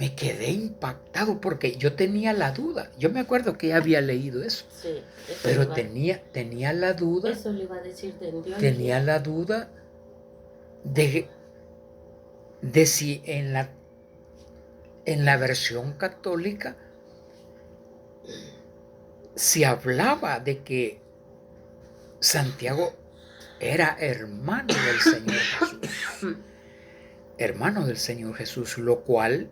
me quedé impactado porque yo tenía la duda. Yo me acuerdo que ya había leído eso, Sí, pero tenía la duda, eso le iba a decir de tenía teología. la duda de, de si en la versión católica se hablaba de que Santiago era hermano del Señor Jesús. Hermano del Señor Jesús, lo cual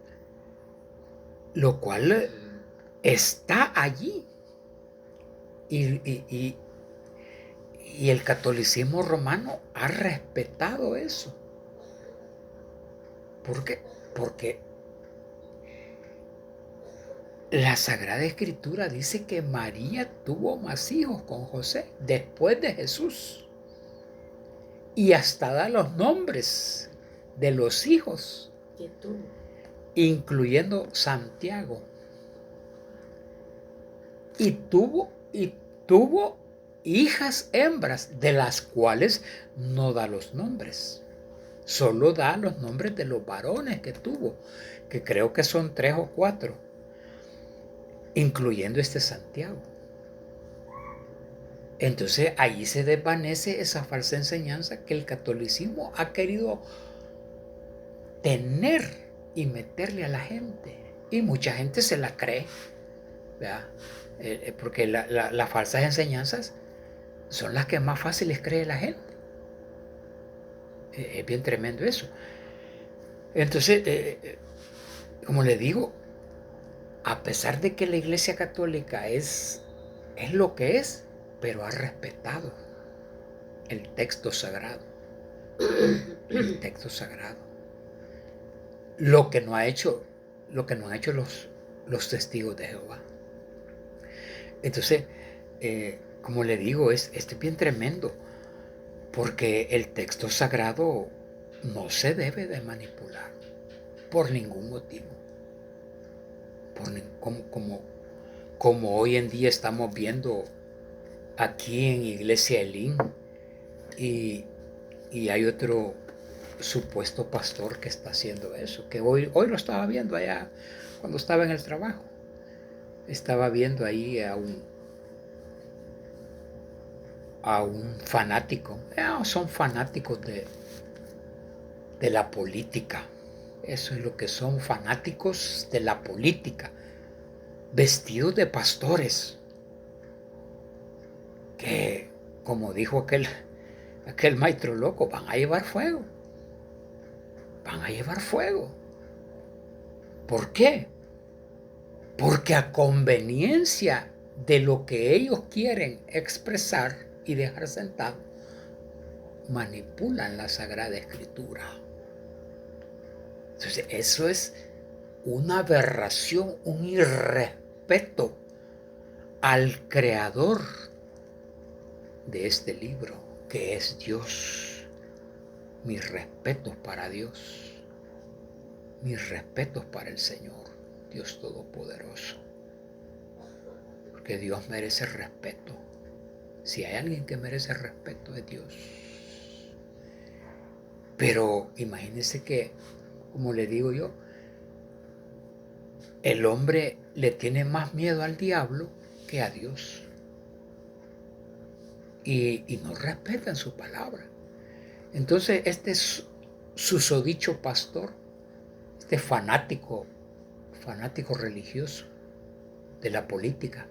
está allí. Y, y, y, y el catolicismo romano ha respetado eso. ¿Por qué? Porque la Sagrada Escritura dice que María tuvo más hijos con José después de Jesús. Y hasta da los nombres de los hijos, Que tuvo. incluyendo Santiago. Y tuvo hijas hembras, de las cuales no da los nombres. Solo da los nombres de los varones que tuvo, que creo que son 3 o 4, incluyendo este Santiago. Entonces ahí se desvanece esa falsa enseñanza que el catolicismo ha querido tener y meterle a la gente. Y mucha gente se la cree, ¿verdad? Porque las falsas enseñanzas son las que más fáciles cree la gente. Es bien tremendo eso. Entonces, como le digo, a pesar de que la Iglesia Católica es lo que es, pero ha respetado el texto sagrado. El texto sagrado. Lo que no han hecho los testigos de Jehová. Entonces, como le digo, esto es bien tremendo, porque el texto sagrado no se debe de manipular por ningún motivo. Como hoy en día estamos viendo aquí en Iglesia Elín, y hay otro supuesto pastor que está haciendo eso, que hoy lo estaba viendo allá cuando estaba en el trabajo. Estaba viendo ahí a un fanático. Son fanáticos de la política. Eso es lo que son, fanáticos de la política, vestidos de pastores, que, como dijo aquel maestro loco, van a llevar fuego. Van a llevar fuego. ¿Por qué? Porque a conveniencia de lo que ellos quieren expresar y dejar sentado, manipulan la Sagrada Escritura. Entonces, eso es una aberración, un irrespeto al creador de este libro, que es Dios. Mis respetos para Dios. Mis respetos para el Señor, Dios Todopoderoso. Porque Dios merece respeto. Si hay alguien que merece respeto, es Dios. Pero imagínense que, como le digo yo, el hombre le tiene más miedo al diablo que a Dios. Y no respetan su palabra. Entonces, este susodicho pastor, este fanático religioso de la política,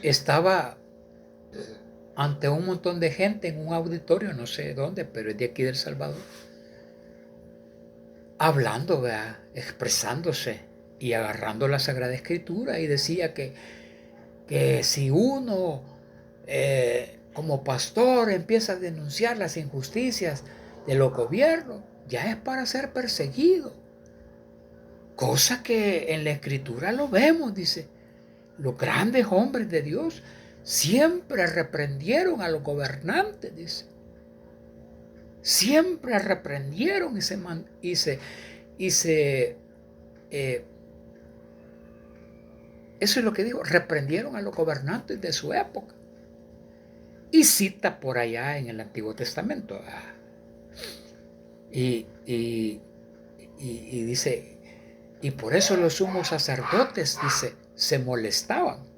estaba ante un montón de gente en un auditorio, no sé dónde, pero es de aquí del Salvador, hablando, ¿verdad? Expresándose y agarrando la Sagrada Escritura, y decía que si uno como pastor empieza a denunciar las injusticias de los gobiernos, ya es para ser perseguido. Cosa que en la Escritura lo vemos, dice. Los grandes hombres de Dios siempre reprendieron a los gobernantes, dice. Siempre reprendieron eso es lo que digo, reprendieron a los gobernantes de su época. Y cita por allá en el Antiguo Testamento. Y y dice, y por eso los sumos sacerdotes, dice, se molestaban.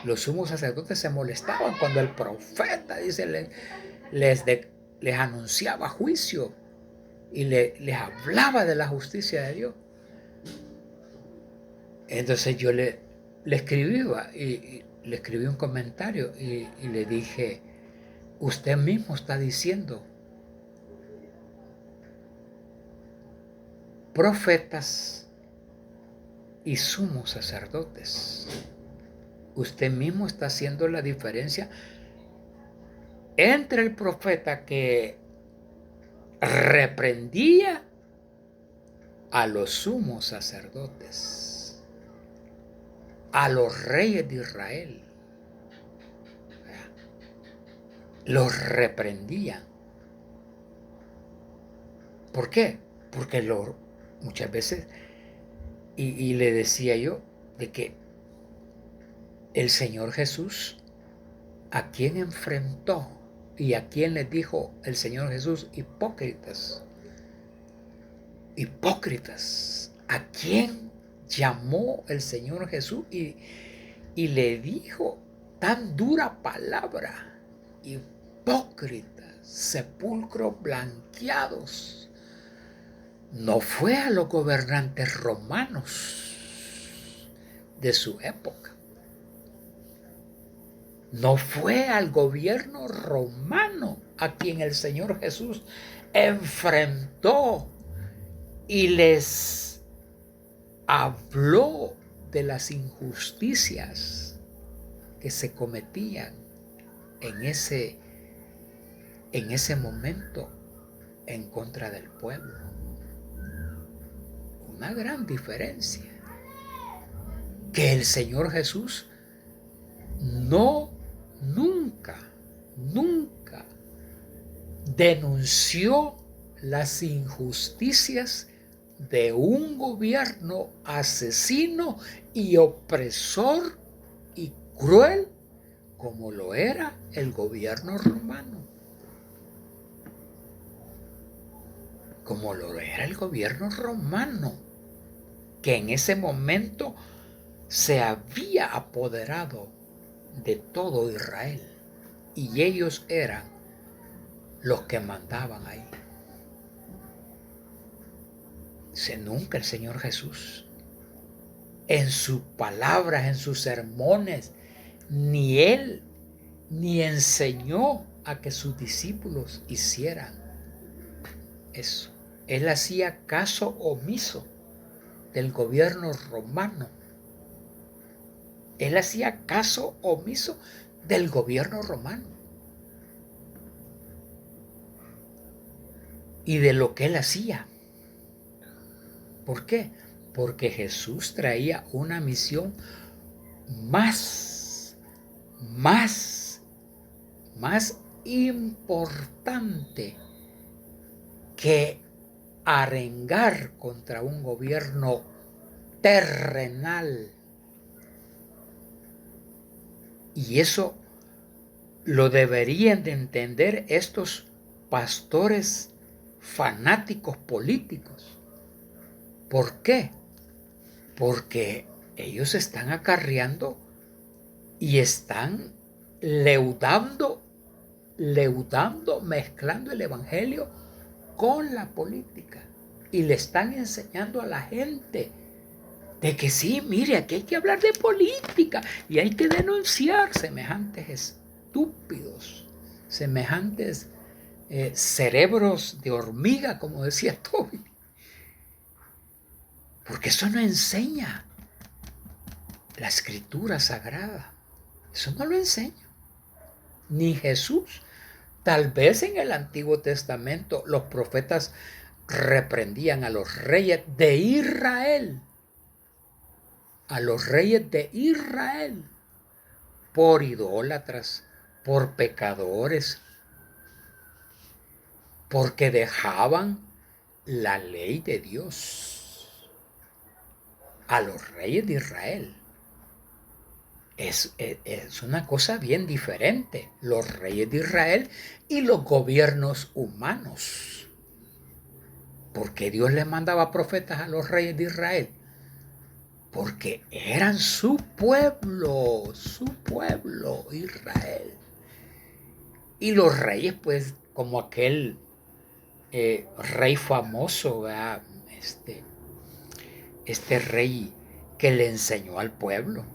Los sumos sacerdotes se molestaban cuando el profeta, dice, les anunciaba juicio y les hablaba de la justicia de Dios. Entonces yo le escribí y le escribí un comentario y le dije, usted mismo está diciendo, profetas y sumos sacerdotes. Usted mismo está haciendo la diferencia entre el profeta que reprendía a los sumos sacerdotes, a los reyes de Israel. Los reprendían. ¿Por qué? Porque muchas veces, y le decía yo, de que el Señor Jesús, ¿a quién enfrentó? ¿Y a quién les dijo el Señor Jesús? Hipócritas. Hipócritas. ¿A quién llamó el Señor Jesús? Y le dijo tan dura palabra. Hipócritas, sepulcros blanqueados. No fue a los gobernantes romanos de su época. No fue al gobierno romano a quien el Señor Jesús enfrentó y les habló de las injusticias que se cometían en ese momento en contra del pueblo. Una gran diferencia. Que el Señor Jesús nunca denunció las injusticias de un gobierno asesino y opresor y cruel como lo era el gobierno romano. Como lo era el gobierno romano, que en ese momento se había apoderado de todo Israel y ellos eran los que mandaban ahí. Nunca el Señor Jesús, en sus palabras, en sus sermones, ni Él ni enseñó a que sus discípulos hicieran eso. Él hacía caso omiso del gobierno romano. Él hacía caso omiso del gobierno romano y de lo que él hacía. ¿Por qué? Porque Jesús traía una misión más importante que arengar contra un gobierno terrenal. Y eso lo deberían de entender estos pastores fanáticos políticos. ¿Por qué? Porque ellos están acarreando y están leudando, mezclando el evangelio con la política. Y le están enseñando a la gente de que sí, mire, aquí hay que hablar de política y hay que denunciar semejantes estúpidos, semejantes cerebros de hormiga, como decía Toby. Porque eso no enseña la escritura sagrada. Eso no lo enseña. Ni Jesús. Tal vez en el Antiguo Testamento los profetas reprendían a los reyes de Israel. A los reyes de Israel. Por idólatras, por pecadores. Porque dejaban la ley de Dios. A los reyes de Israel. Es una cosa bien diferente, los reyes de Israel y los gobiernos humanos. ¿Por qué Dios le mandaba profetas a los reyes de Israel? Porque eran su pueblo, Israel. Y los reyes, pues, como aquel rey famoso, ¿verdad? Este rey que le enseñó al pueblo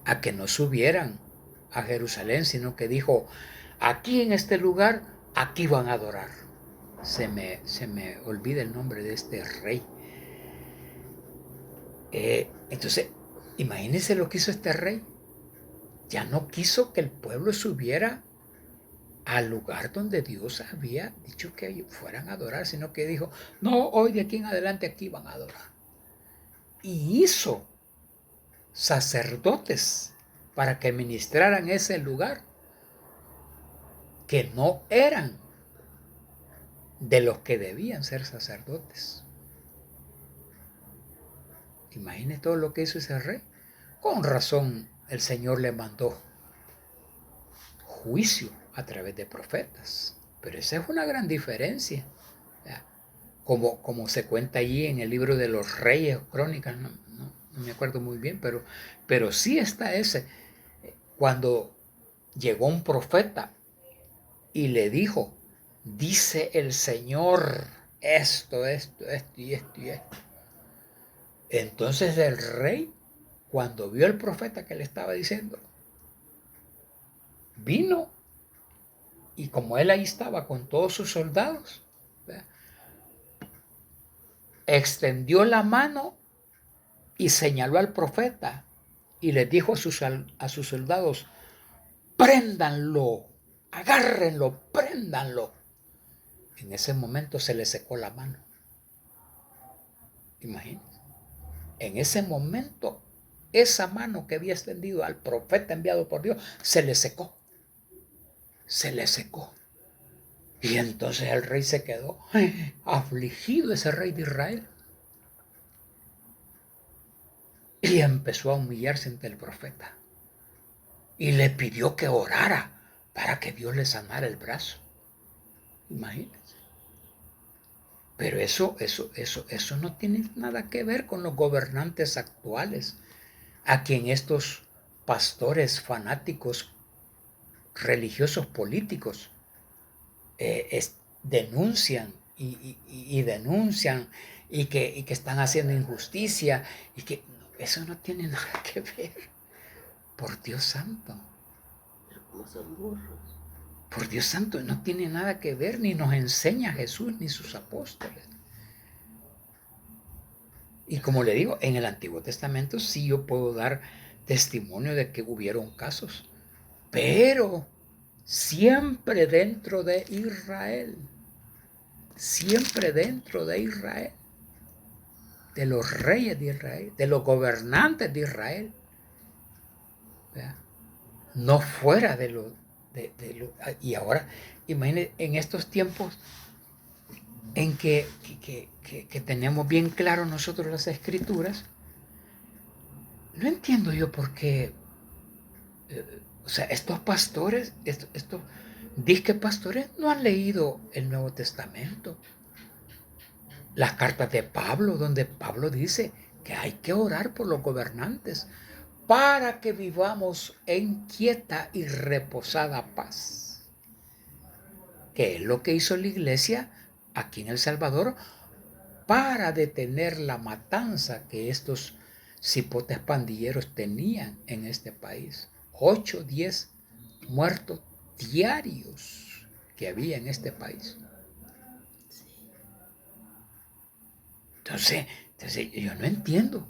a que no subieran a Jerusalén, sino que dijo, aquí en este lugar, aquí van a adorar. Se me olvida el nombre de este rey. Entonces, imagínense lo que hizo este rey. Ya no quiso que el pueblo subiera al lugar donde Dios había dicho que fueran a adorar, sino que dijo, no, hoy de aquí en adelante aquí van a adorar. Y hizo sacerdotes para que ministraran ese lugar, que no eran de los que debían ser sacerdotes. Imagínense todo lo que hizo ese rey. Con razón el Señor le mandó juicio a través de profetas. Pero esa es una gran diferencia. Como se cuenta allí en el libro de los Reyes, Crónicas, no me acuerdo muy bien, pero sí está ese. Cuando llegó un profeta y le dijo, dice el Señor esto y esto. Entonces el rey, cuando vio al profeta que le estaba diciendo, vino, y como él ahí estaba con todos sus soldados, ¿verdad?, extendió la mano y señaló al profeta y les dijo a sus soldados, préndanlo, agárrenlo, préndanlo. En ese momento se le secó la mano. Imagínense. En ese momento, esa mano que había extendido al profeta enviado por Dios, se le secó. Se le secó. Y entonces el rey se quedó afligido, ese rey de Israel. Y empezó a humillarse ante el profeta. Y le pidió que orara para que Dios le sanara el brazo. Imagínense. Pero eso no tiene nada que ver con los gobernantes actuales, a quien estos pastores fanáticos religiosos políticos denuncian y denuncian y que están haciendo injusticia y que eso no tiene nada que ver. Por Dios santo. Por Dios santo, no tiene nada que ver, ni nos enseña Jesús ni sus apóstoles. Y como le digo, en el Antiguo Testamento sí yo puedo dar testimonio de que hubieron casos, pero siempre dentro de Israel, de los reyes de Israel, de los gobernantes de Israel, ¿verdad?, no fuera de lo. Y ahora, imagínense, en estos tiempos en que tenemos bien claro nosotros las escrituras, no entiendo yo por qué, o sea, estos pastores, estos disque pastores, no han leído el Nuevo Testamento, las cartas de Pablo, donde Pablo dice que hay que orar por los gobernantes para que vivamos en quieta y reposada paz, que es lo que hizo la iglesia aquí en El Salvador para detener la matanza que estos cipotes pandilleros tenían en este país. 8, 10 muertos diarios que había en este país. Entonces yo no entiendo.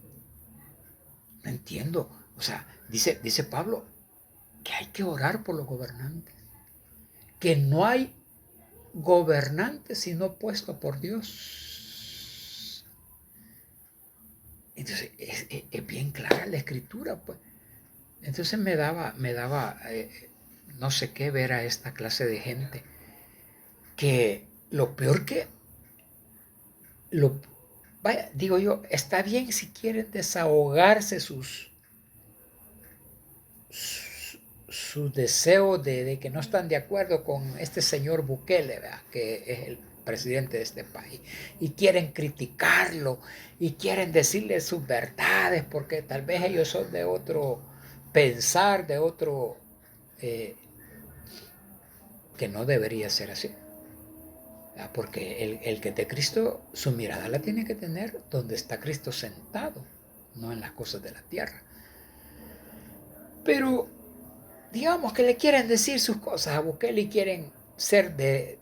O sea, dice Pablo que hay que orar por los gobernantes, que no hay gobernante sino puesto por Dios. Entonces es bien clara la escritura, pues. Entonces me daba no sé qué ver a esta clase de gente que lo peor que vaya, digo yo, está bien si quieren desahogarse sus deseo de que no están de acuerdo con este señor Bukele, ¿verdad?, que es el presidente de este país, y quieren criticarlo, y quieren decirle sus verdades, porque tal vez ellos son de otro pensar, de otro, que no debería ser así. Porque el que es de Cristo, su mirada la tiene que tener donde está Cristo sentado, no en las cosas de la tierra. Pero digamos que le quieren decir sus cosas a Bukele y quieren ser de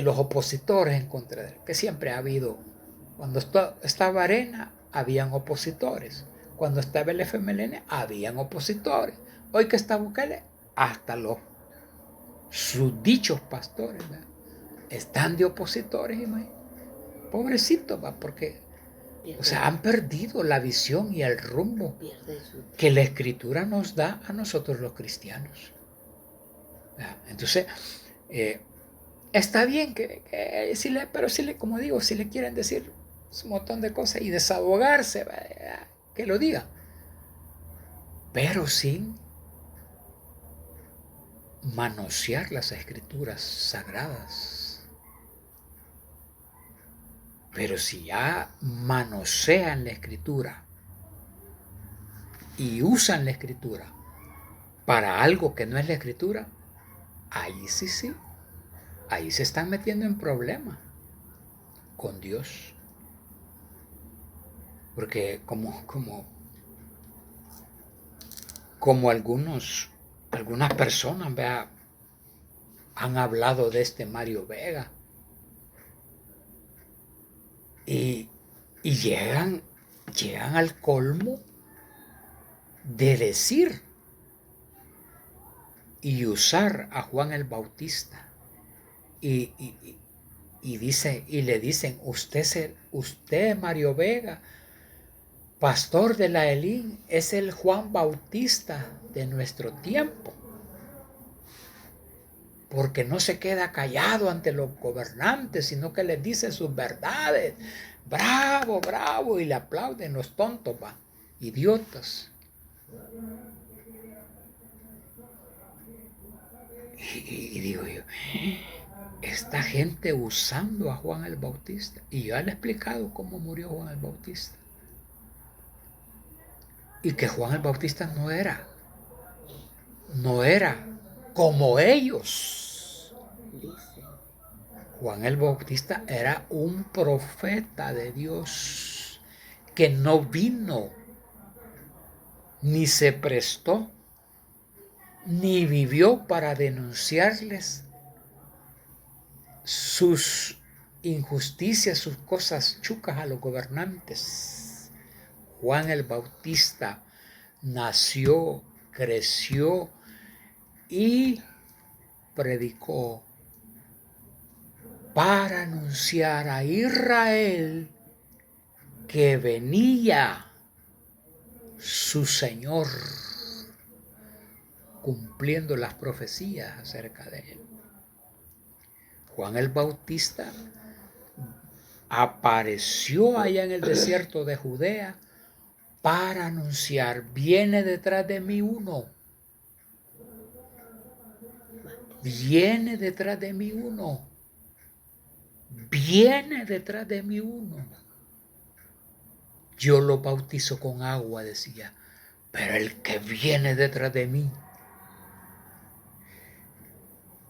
los opositores en contra de él, que siempre ha habido. Cuando estaba Arena, habían opositores. Cuando estaba el FMLN, habían opositores. Hoy que está Bukele, hasta sus dichos pastores, ¿verdad?, están de opositores, imagínate. Pobrecitos, va, porque han perdido la visión y el rumbo que la Escritura nos da a nosotros los cristianos. Entonces, está bien pero como digo, si le quieren decir un montón de cosas y desahogarse, que lo digan, pero sin manosear las Escrituras sagradas. Pero si ya manosean la Escritura y usan la Escritura para algo que no es la Escritura, ahí sí, ahí se están metiendo en problemas con Dios. Porque como algunas personas, vea, han hablado de este Mario Vega y llegan al colmo de decir y usar a Juan el Bautista y le dicen, usted Mario Vega, pastor de la Elín, es el Juan Bautista de nuestro tiempo, porque no se queda callado ante los gobernantes, sino que les dice sus verdades. Bravo, bravo, y le aplauden los tontos, idiotas. Y digo yo, esta gente usando a Juan el Bautista, y ya le he explicado cómo murió Juan el Bautista, y que Juan el Bautista no era como ellos. Juan el Bautista era un profeta de Dios que no vino, ni se prestó, ni vivió para denunciarles sus injusticias, sus cosas chucas a los gobernantes. Juan el Bautista nació, creció y predicó para anunciar a Israel que venía su Señor, cumpliendo las profecías acerca de él. Juan el Bautista apareció allá en el desierto de Judea para anunciar, viene detrás de mí uno. Viene detrás de mí uno. Viene detrás de mí uno. Yo lo bautizo con agua, decía, pero el que viene detrás de mí,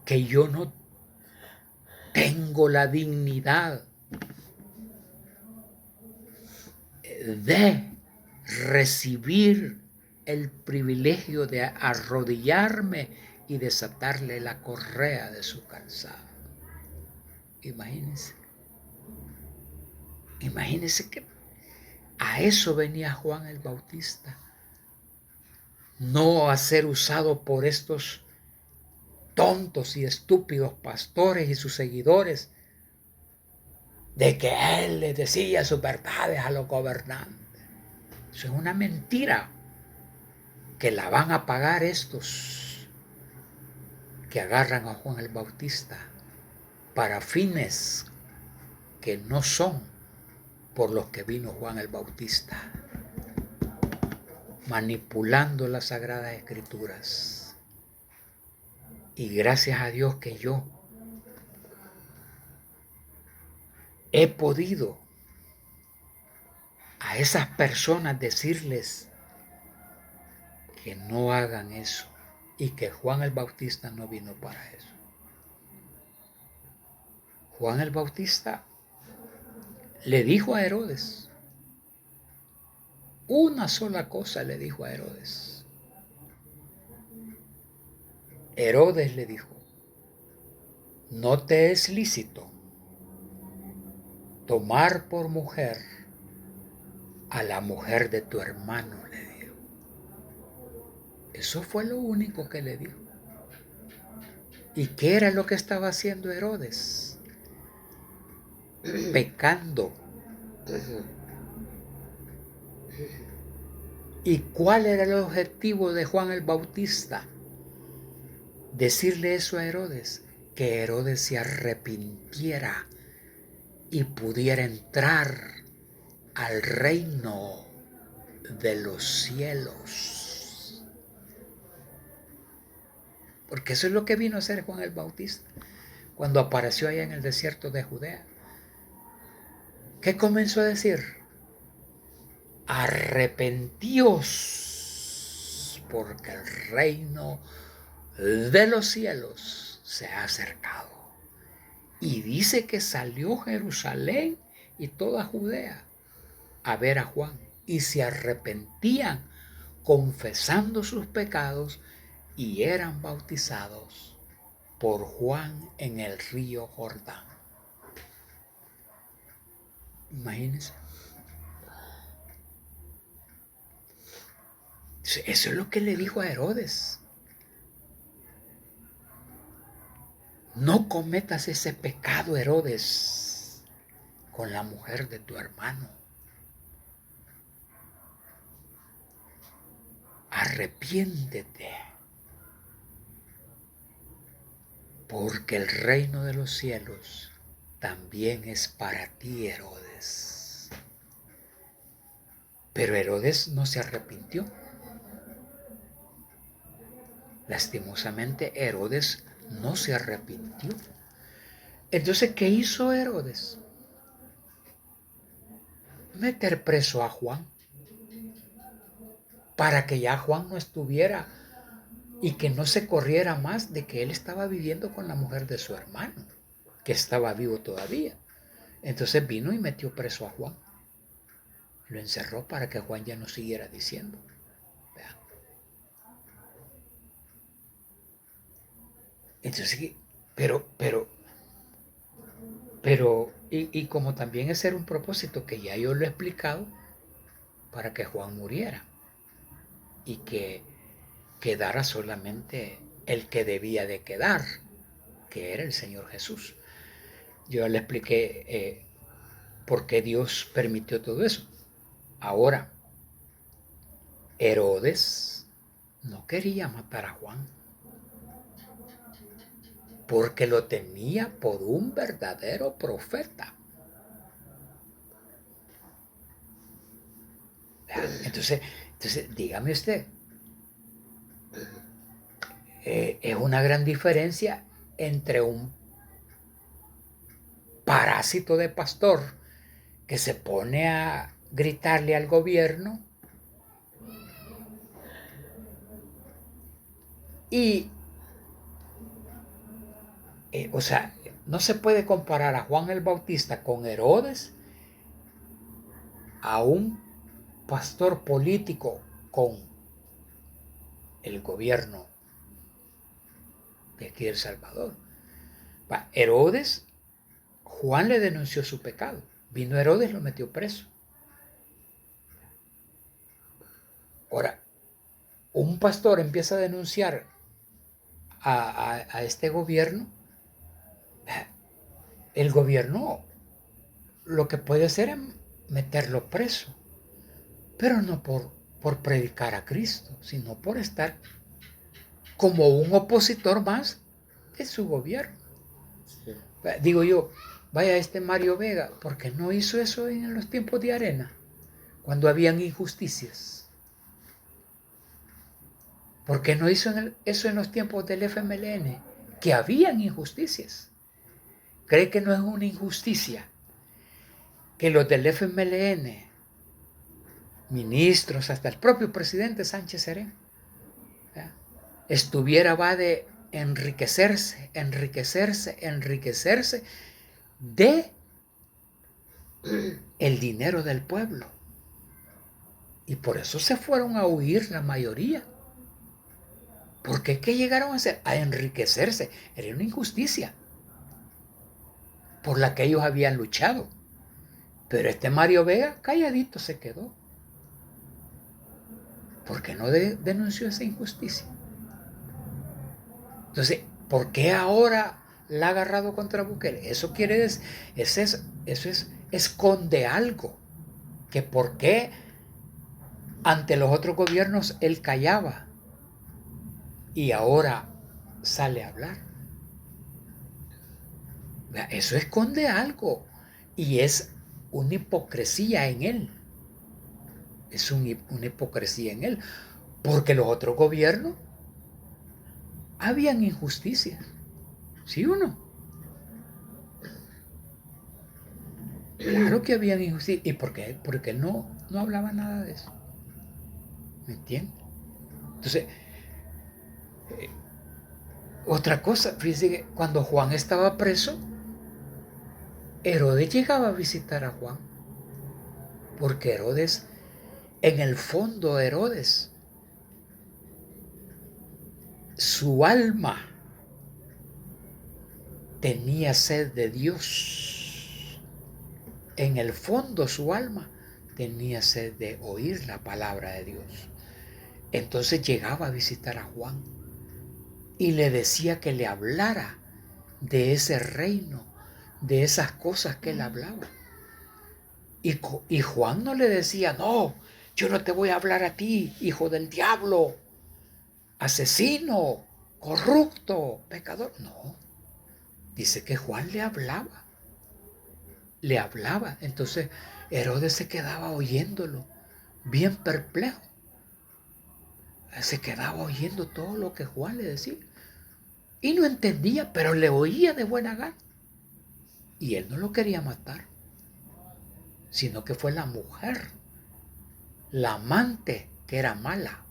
que yo no tengo la dignidad de recibir el privilegio de arrodillarme y desatarle la correa de su calzado. Imagínense que a eso venía Juan el Bautista, no a ser usado por estos tontos y estúpidos pastores y sus seguidores, de que él les decía sus verdades a los gobernantes. Eso es una mentira que la van a pagar estos que agarran a Juan el Bautista para fines que no son por los que vino Juan el Bautista, manipulando las Sagradas Escrituras. Y gracias a Dios que yo he podido a esas personas decirles que no hagan eso y que Juan el Bautista no vino para eso. Juan el Bautista le dijo a Herodes, una sola cosa le dijo a Herodes. Herodes le dijo, no te es lícito tomar por mujer a la mujer de tu hermano, le dijo. Eso fue lo único que le dijo. ¿Y qué era lo que estaba haciendo Herodes? Pecando. ¿Y cuál era el objetivo de Juan el Bautista? Decirle eso a Herodes, que Herodes se arrepintiera y pudiera entrar al reino de los cielos. Porque eso es lo que vino a hacer Juan el Bautista cuando apareció allá en el desierto de Judea. ¿Qué comenzó a decir? Arrepentíos, porque el reino de los cielos se ha acercado. Y dice que salió Jerusalén y toda Judea a ver a Juan y se arrepentían confesando sus pecados y eran bautizados por Juan en el río Jordán. Imagínense. Eso es lo que le dijo a Herodes. No cometas ese pecado, Herodes, con la mujer de tu hermano. Arrepiéntete, porque el reino de los cielos también es para ti, Herodes. Pero Herodes no se arrepintió. Lastimosamente, Herodes no se arrepintió. Entonces, ¿qué hizo Herodes? Meter preso a Juan, para que ya Juan no estuviera y que no se corriera más de que él estaba viviendo con la mujer de su hermano, que estaba vivo todavía. Entonces vino y metió preso a Juan. Lo encerró para que Juan ya no siguiera diciendo. Vean. Entonces, y como también ese era un propósito que ya yo lo he explicado, para que Juan muriera y que quedara solamente el que debía de quedar, que era el Señor Jesús. Yo le expliqué por qué Dios permitió todo eso. Ahora, Herodes no quería matar a Juan, porque lo tenía por un verdadero profeta. Entonces dígame usted, es una gran diferencia entre un parásito de pastor que se pone a gritarle al gobierno y, o sea, no se puede comparar a Juan el Bautista con Herodes, a un pastor político con el gobierno de aquí de El Salvador. Herodes, Juan le denunció su pecado. Vino Herodes, lo metió preso. Ahora, un pastor empieza a denunciar a este gobierno. El gobierno lo que puede hacer es meterlo preso, pero no por predicar a Cristo, sino por estar como un opositor más de su gobierno. Sí. Digo yo, vaya este Mario Vega, ¿por qué no hizo eso en los tiempos de Arena? Cuando habían injusticias. ¿Por qué no hizo eso en los tiempos del FMLN? Que habían injusticias. ¿Cree que no es una injusticia que los del FMLN, ministros, hasta el propio presidente Sánchez Serén, estuviera va de enriquecerse de el dinero del pueblo. Y por eso se fueron a huir la mayoría. ¿Por qué llegaron a hacer? A enriquecerse. Era una injusticia por la que ellos habían luchado. Pero este Mario Vega calladito se quedó. ¿Por qué no denunció esa injusticia? Entonces, ¿por qué ahora la ha agarrado contra Bukele? Eso quiere decir, esconde algo. Que por qué ante los otros gobiernos él callaba y ahora sale a hablar. Eso esconde algo y es una hipocresía en él. Es una hipocresía en él, porque los otros gobiernos habían injusticias, ¿sí o no? Claro que habían injusticias. ¿Y por qué? Porque él no hablaba nada de eso. ¿Me entiendes? Entonces, otra cosa, fíjense que cuando Juan estaba preso, Herodes llegaba a visitar a Juan, porque Herodes, en el fondo Herodes, su alma tenía sed de Dios. En el fondo su alma tenía sed de oír la palabra de Dios. Entonces llegaba a visitar a Juan y le decía que le hablara de ese reino, de esas cosas que él hablaba. Y Juan no le decía, no, yo no te voy a hablar a ti, hijo del diablo, asesino, corrupto, pecador. No, dice que Juan le hablaba. Entonces Herodes se quedaba oyéndolo, bien perplejo. Se quedaba oyendo todo lo que Juan le decía. Y no entendía, pero le oía de buena gana. Y él no lo quería matar, sino que fue la mujer, la amante que era mala,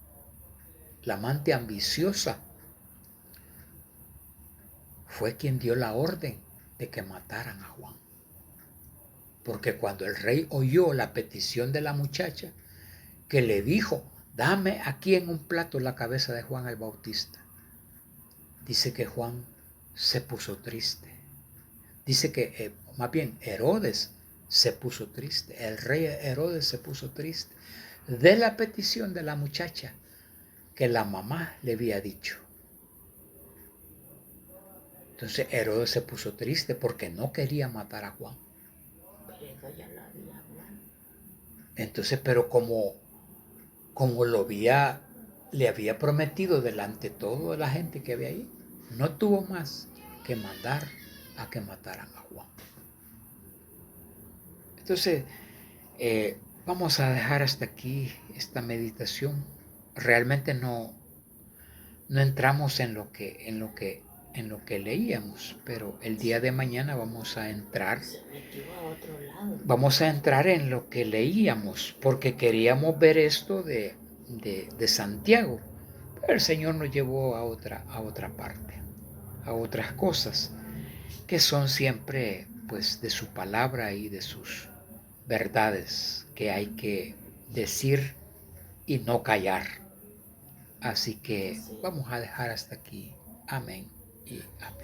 la amante ambiciosa, fue quien dio la orden de que mataran a Juan. Porque cuando el rey oyó la petición de la muchacha, que le dijo, dame aquí en un plato la cabeza de Juan el Bautista, dice que Juan se puso triste. Dice que, más bien, Herodes se puso triste. El rey Herodes se puso triste de la petición de la muchacha que la mamá le había dicho. Entonces Herodes se puso triste porque no quería matar a Juan. Entonces, pero como le había prometido delante de toda la gente que había ahí, no tuvo más que mandar a que mataran a Juan. Entonces, vamos a dejar hasta aquí esta meditación. Realmente no entramos en lo que leíamos, pero el día de mañana vamos a entrar en lo que leíamos, porque queríamos ver esto de Santiago, pero el Señor nos llevó a otra parte, a otras cosas que son siempre pues de su palabra y de sus verdades que hay que decir y no callar. Así que vamos a dejar hasta aquí. Amén y amén.